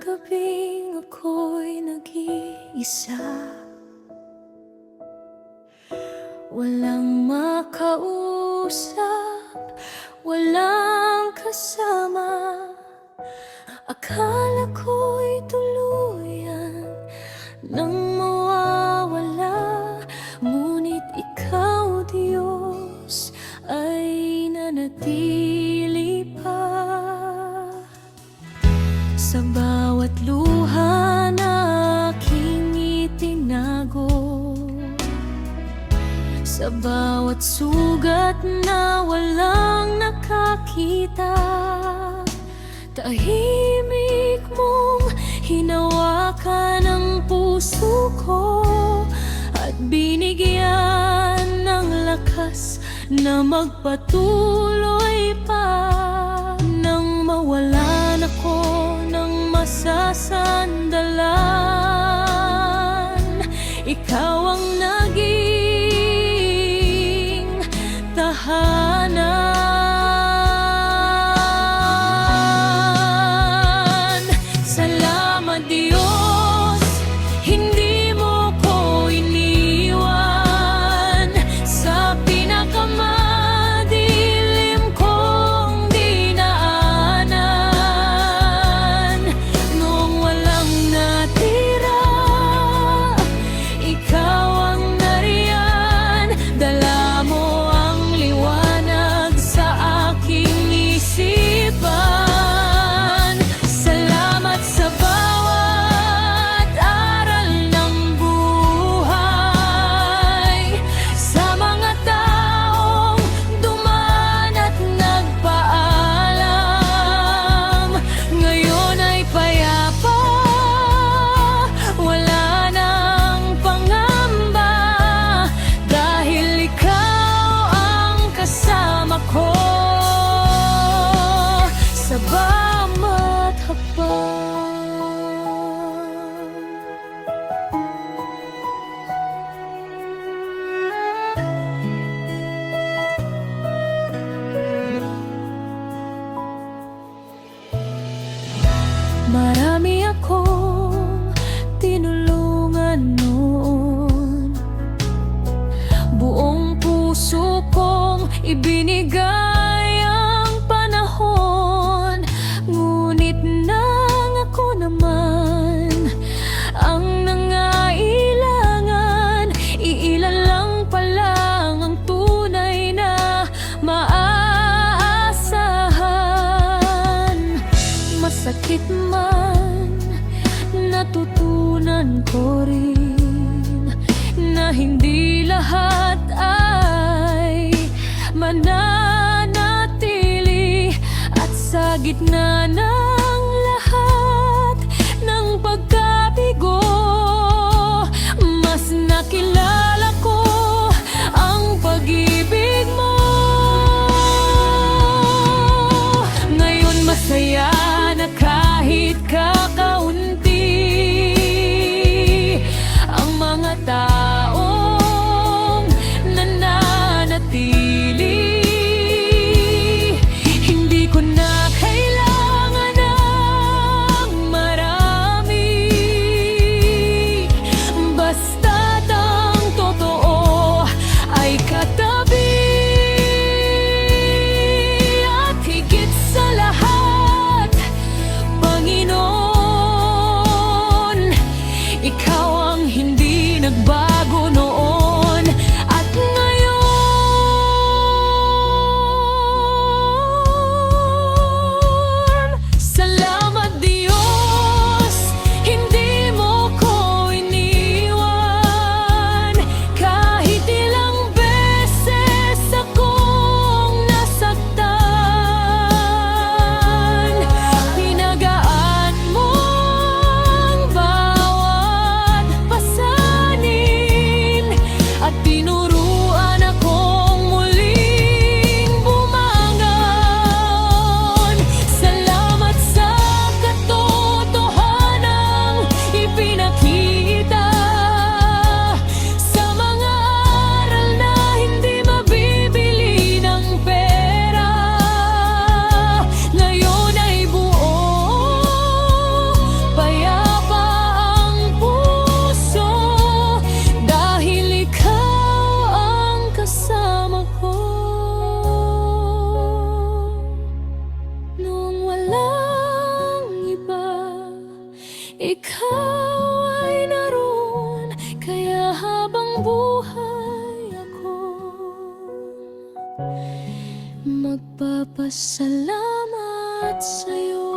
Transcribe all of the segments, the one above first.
gabing ako'y nag-iisa, walang makausap, walang kasama. Akala ko'y tuluyan nang mawawala, ngunit ikaw, Diyos, ay nanatili pa. Sa bawat luha na aking itinago, sa bawat sugat na walang nakakita, tahimik mong hinawakan ang puso ko at binigyan ng lakas na magpatuloy pa. Nang mawalan ako ng masasandalan, ikaw ang naging tahanan. Salamat, Diyos, hindi mo ko iniwan sa pinakamadilim kong dinaanan. Noong walang natira, ikaw ang nariyan, dala mo ang liwanag sa aking isipan. Salamat sa bawat aral ng buhay, sa mga taong dumaan at nagpaalam. Ngayon ay payapa, wala nang pangamba, dahil ikaw ang kasama ko sa bawat hakbang. Marami akong tinulungan noon, buong puso kong ibinigay ang panahon. Ngunit nang ako naman ang nangailangan, iilan lang pala ang tunay na maaasahan. Masakit man, natutunan ko rin na hindi lahat ay mananatili, at sa gitna ng lahat ng pagkabigo, mas nakilala ko ang pag-ibig mo. Ngayon masaya na kahit kakaunti ang mga taong nananatili. Hindi ko na kailangan Ikaw ay naroon, kaya habang buhay ako magpapasalamat sa'yo.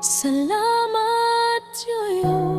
Salamat sa'yo.